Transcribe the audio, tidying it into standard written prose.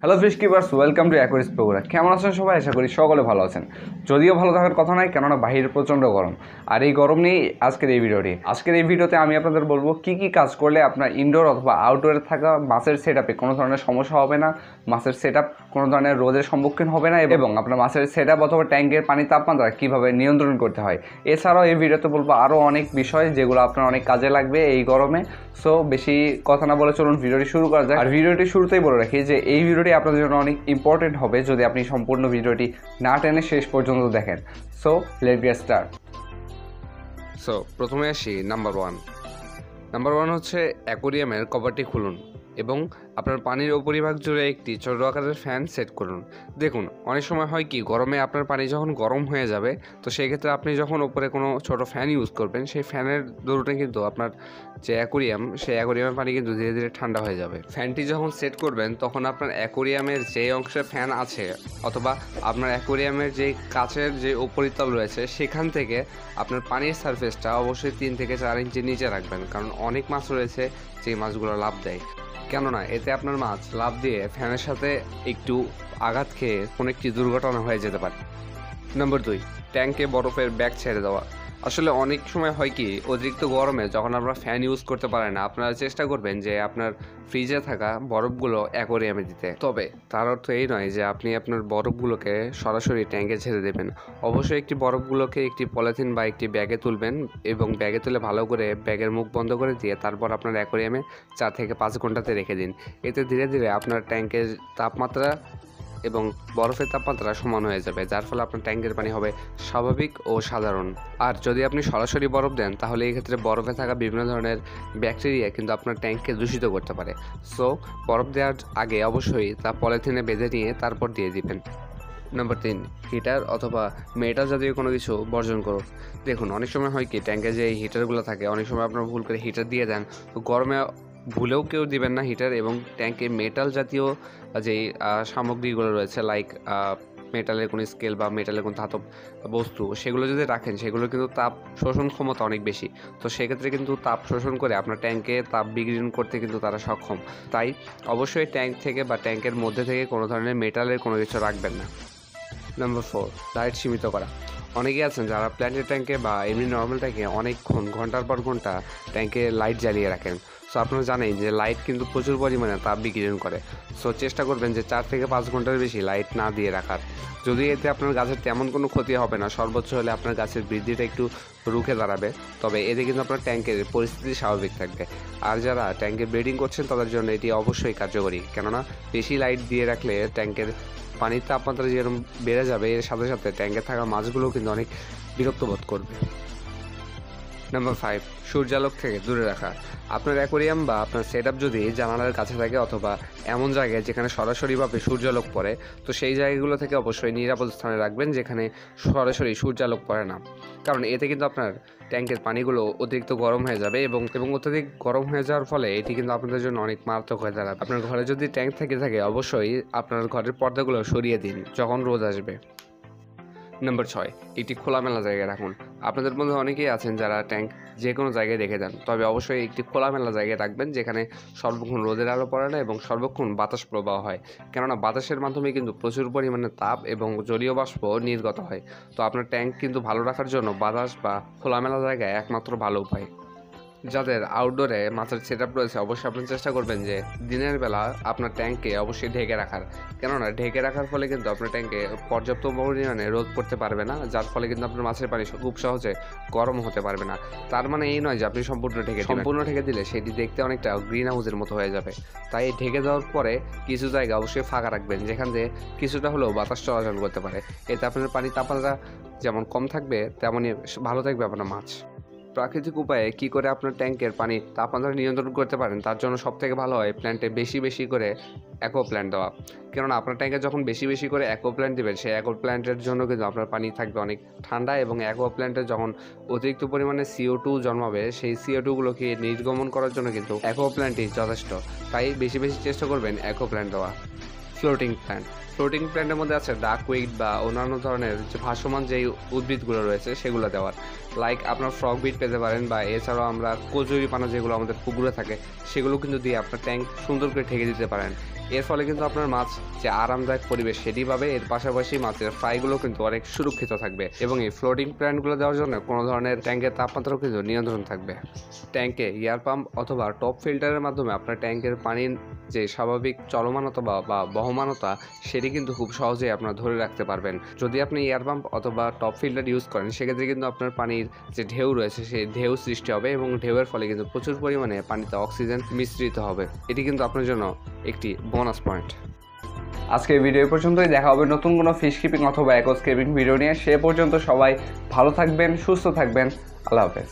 Hello fish keepers, welcome to Aquaris Bogura. কেমন আছেন সবাই? আশা করি সকলে ভালো আছেন। যদিও ভালো থাকার কথা নয়, কেননা বাহিরে প্রচণ্ড গরম। আর এই গরম নিয়েই আজকের এই ভিডিওতে আমি আপনাদের বলবো কি কি কাজ করলে আপনার ইনডোর অথবা আউটডোরে থাকা মাছের সেট আপে কোনো ধরনের সমস্যা হবে না, মাছের সেট আপ কোনো ধরনের রোদের সম্মুখীন হবে না, এবং আপনার মাছের সেট আপ অথবা ট্যাঙ্কের পানির তাপমাত্রা কীভাবে নিয়ন্ত্রণ করতে হয়। এছাড়াও এই ভিডিওতে বলবো আরও অনেক বিষয় যেগুলো আপনার অনেক কাজে লাগবে এই গরমে। সো বেশি কথা না বলে চলুন ভিডিওটি শুরু করা যায়। আর ভিডিওটি শুরুতেই বলে রাখি যে এই ভিডিওটি আপনাদের জন্য অনেক ইম্পর্টেন্ট হবে যদি আপনি সম্পূর্ণ ভিডিওটি না টেনে শেষ পর্যন্ত দেখেন। So let's get start. প্রথমে আসি নাম্বার ওয়ান হচ্ছে অ্যাকোরিয়ামের কভারটি খুলুন এবং আপনার পানির উপরিভাগ জুড়ে একটি ছোট আকারের ফ্যান সেট করুন। দেখুন, অনেক সময় হয় কি, গরমে আপনার পানি যখন গরম হয়ে যাবে, তো সেই ক্ষেত্রে আপনি যখন উপরে কোনো ছোট ফ্যান ইউজ করবেন, সেই ফ্যানের দরুনে কিন্তু আপনার যে অ্যাকোরিয়াম, সেই অ্যাকোরিয়ামের পানি কিন্তু ধীরে ধীরে ঠান্ডা হয়ে যাবে। ফ্যানটি যখন সেট করবেন তখন আপনার অ্যাকোরিয়ামের যে অংশে ফ্যান আছে অথবা আপনার অ্যাকোরিয়ামের যে কাচের যে উপরিতল রয়েছে, সেখান থেকে আপনার পানির সারফেসটা অবশ্যই 3 থেকে 4 ইঞ্চি নিচে রাখবেন, কারণ অনেক মাছ রয়েছে যে মাছগুলো লাফ দেয়। কেননা এতে আপনার মাছ লাফ দিয়ে ফ্যানের সাথে একটু আঘাত খেয়ে কোনো একটি দুর্ঘটনা হয়ে যেতে পারে। নাম্বার 2, ট্যাঙ্কে বরফের ব্যাগ ছেড়ে দেওয়া। আসলে অনেক সময় হয় কি, অতিরিক্ত গরমে যখন আপনারা ফ্যান ইউজ করতে পারেন না, আপনারা চেষ্টা করবেন যে আপনার ফ্রিজে থাকা বরফগুলো অ্যাকোরিয়ামে দিতে। তবে তার অর্থ এই নয় যে আপনি আপনার বরফগুলোকে সরাসরি ট্যাঙ্কে ছেড়ে দেবেন। অবশ্যই একটি বরফগুলোকে একটি পলিথিন বা একটি ব্যাগে তুলবেন এবং ব্যাগে তুলে ভালো করে ব্যাগের মুখ বন্ধ করে দিয়ে তারপর আপনার অ্যাকোরিয়ামে 4 থেকে 5 ঘন্টাতে রেখে দিন। এতে ধীরে ধীরে আপনার ট্যাঙ্কের তাপমাত্রা এবং বরফের তাপমাত্রা সমান হয়ে যাবে, যার ফলে আপনার ট্যাঙ্কের পানি হবে স্বাভাবিক ও সাধারণ। আর যদি আপনি সরাসরি বরফ দেন, তাহলে এই ক্ষেত্রে বরফে থাকা বিভিন্ন ধরনের ব্যাকটেরিয়া কিন্তু আপনার ট্যাঙ্ককে দূষিত করতে পারে। সো বরফ দেওয়ার আগে অবশ্যই তা পলিথিনে বেঁধে নিয়ে তারপর দিয়ে দিবেন। নাম্বার 3, হিটার অথবা মেটাল জাতীয় কোনো কিছু বর্জন করুন। দেখুন, অনেক সময় হয় কি, ট্যাঙ্কে যে হিটারগুলো থাকে, অনেক সময় আপনারা ভুল করে হিটার দিয়ে দেন। তো গরমে ভুলেও কেউ দিবেন না হিটার, এবং ট্যাঙ্কে মেটাল জাতীয় যেই সামগ্রীগুলো রয়েছে, লাইক মেটালের কোনো স্কেল বা মেটালের কোনো ধাতব বস্তু, সেগুলো যদি রাখেন, সেগুলো কিন্তু তাপ শোষণ ক্ষমতা অনেক বেশি। তো সেক্ষেত্রে কিন্তু তাপ শোষণ করে আপনার ট্যাঙ্কে তাপ বিকিরণ করতে কিন্তু তারা সক্ষম। তাই অবশ্যই ট্যাঙ্ক থেকে বা ট্যাঙ্কের মধ্যে থেকে কোনো ধরনের মেটালের কোনো কিছু রাখবেন না। নাম্বার 4, লাইট সীমিত করা। অনেকেই আছেন যারা প্ল্যান্টের ট্যাঙ্কে বা এমনি নর্মাল ট্যাঙ্কে অনেকক্ষণ ঘন্টার পর ঘন্টা ট্যাঙ্কে লাইট জ্বালিয়ে রাখেন। সো আপনারা জানেন যে লাইট কিন্তু প্রচুর পরিমাণে তাপ বিকিরণ করে। সো চেষ্টা করবেন যে 4 থেকে 5 ঘন্টার বেশি লাইট না দিয়ে রাখার। যদি এতে আপনার গাছের তেমন কোনো ক্ষতি হবে না, সর্বোচ্চ হলে আপনার গাছের বৃদ্ধিটা একটু রুখে দাঁড়াবে, তবে এতে কিন্তু আপনার ট্যাঙ্কের পরিস্থিতি স্বাভাবিক থাকবে। আর যারা ট্যাঙ্কে ব্রিডিং করছেন তাদের জন্য এটি অবশ্যই কার্যকরী, কেননা বেশি লাইট দিয়ে রাখলে ট্যাঙ্কের পানির তাপমাত্রা যেরকম বেড়ে যাবে, এর সাথে সাথে ট্যাঙ্কে থাকা মাছগুলোও কিন্তু অনেক বিরক্ত বোধ করবে। নাম্বার 5, সূর্যালোক থেকে দূরে রাখা। আপনার অ্যাকোরিয়াম বা আপনার সেট আপ যদি জানালার কাছে থাকে অথবা এমন জায়গায় যেখানে সরাসরিভাবে সূর্যালোক পড়ে, তো সেই জায়গাগুলো থেকে অবশ্যই নিরাপদ স্থানে রাখবেন যেখানে সরাসরি সূর্যালোক পড়ে না, কারণ এতে কিন্তু আপনার ট্যাঙ্কের পানিগুলো অতিরিক্ত গরম হয়ে যাবে এবং অত্যধিক গরম হয়ে যাওয়ার ফলে এটি কিন্তু আপনাদের জন্য অনেক মারাত্মক হয়ে দাঁড়াবে। আপনার ঘরে যদি ট্যাঙ্ক থেকে থাকে, অবশ্যই আপনার ঘরের পর্দাগুলো সরিয়ে দিন যখন রোদ আসবে। নাম্বার 6, একটি খোলামেলা জায়গায় রাখুন। আপনাদের মধ্যে অনেকেই আছেন যারা ট্যাঙ্ক যে কোনো জায়গায় রেখে দেন, তবে অবশ্যই একটি খোলামেলা জায়গায় রাখবেন যেখানে সর্বক্ষণ রোদের আলো পড়ে না এবং সর্বক্ষণ বাতাস প্রবাহ হয়, কেননা বাতাসের মাধ্যমে কিন্তু প্রচুর পরিমাণে তাপ এবং জলীয় বাষ্প নির্গত হয়। তো আপনার ট্যাঙ্ক কিন্তু ভালো রাখার জন্য বাতাস বা খোলামেলা জায়গায় একমাত্র ভালো উপায়। যাদের আউটডোরে মাছের সেট আপ রয়েছে, অবশ্যই আপনি চেষ্টা করবেন যে দিনের বেলা আপনার ট্যাঙ্কে অবশ্যই ঢেকে রাখার, কেননা ঢেকে রাখার ফলে কিন্তু আপনার ট্যাঙ্কে পর্যাপ্ত পরিমাণে রোদ পড়তে পারবে না, যার ফলে কিন্তু আপনার মাছের পানি খুব সহজে গরম হতে পারবে না। তার মানে এই নয় যে আপনি সম্পূর্ণ ঢেকে দিলে সেটি দেখতে অনেকটা গ্রিন হাউসের মতো হয়ে যাবে। তাই ঢেকে দেওয়ার পরে কিছু জায়গা অবশ্যই ফাঁকা রাখবেন যেখান থেকে কিছুটা হলেও বাতাস চলাচল করতে পারে। এতে আপনার পানির তাপমাত্রা যেমন কম থাকবে, তেমনই ভালো থাকবে আপনার মাছ। প্রাকৃতিক উপায়ে কি করে আপনার ট্যাঙ্কের পানির তাপমাত্রা নিয়ন্ত্রণ করতে পারেন, তার জন্য সবথেকে ভালো হয় প্ল্যান্টে বেশি বেশি করে অ্যাকোয়া প্ল্যান্ট দেওয়া। কেননা আপনার ট্যাঙ্কে যখন বেশি বেশি করে অ্যাকোয়া প্ল্যান্ট দেবেন, সেই অ্যাকোয়া প্ল্যান্টের জন্য কিন্তু আপনার পানি থাকবে অনেক ঠান্ডা, এবং অ্যাকোয়া প্ল্যান্টে যখন অতিরিক্ত পরিমাণে CO2 জন্মাবে, সেই CO2গুলোকে নির্গমন করার জন্য কিন্তু অ্যাকোয়া প্ল্যান্টই যথেষ্ট। তাই বেশি বেশি চেষ্টা করবেন অ্যাকোয়া প্ল্যান্ট দেওয়া। ফ্লোটিং প্ল্যান্টের মধ্যে আছে ডাকউইড বা অন্যান্য ধরনের যে ভাসমান যেই উদ্ভিদগুলো রয়েছে সেগুলো দেওয়ার, লাইক আপনার ফ্রগ বিট পেতে পারেন, বা এছাড়াও আমরা কচুরি পানা যেগুলো আমাদের পুকুরে থাকে সেগুলো কিন্তু দিয়ে আপনার ট্যাঙ্ক সুন্দর করে ঢেকে দিতে পারেন। এর ফলে কিন্তু আপনার মাছ যে আরামদায়ক পরিবেশ সেটি পাবে, এর পাশাপাশি মাছের ফ্রাইগুলো কিন্তু অনেক সুরক্ষিত থাকবে এবং এই ফ্লোটিং প্ল্যান্টগুলো দেওয়ার জন্য কোনো ধরনের ট্যাঙ্কের তাপমাত্রাও কিন্তু নিয়ন্ত্রণ থাকবে। ট্যাঙ্কে এয়ার পাম্প অথবা টপ ফিল্টারের মাধ্যমে আপনার ট্যাঙ্কের পানির যে স্বাভাবিক চলমানতা বা বহমানতা সেটি কিন্তু খুব সহজেই আপনারা ধরে রাখতে পারবেন। যদি আপনি এয়ার পাম্প অথবা টপ ফিল্টার ইউজ করেন সেক্ষেত্রে কিন্তু আপনার পানির যে ঢেউ রয়েছে সেই ঢেউ সৃষ্টি হবে এবং ঢেউয়ের ফলে কিন্তু প্রচুর পরিমাণে পানিতে অক্সিজেন মিশ্রিত হবে। এটি কিন্তু আপনার জন্য একটি বোনাস পয়েন্ট। আজকে এই ভিডিও পর্যন্তই, দেখা হবে নতুন কোনো ফিশ কিপিং অথবা অ্যাকোয়ারিয়াম ভিডিও নিয়ে। সে পর্যন্ত সবাই ভালো থাকবেন, সুস্থ থাকবেন। আল্লাহ হাফেজ।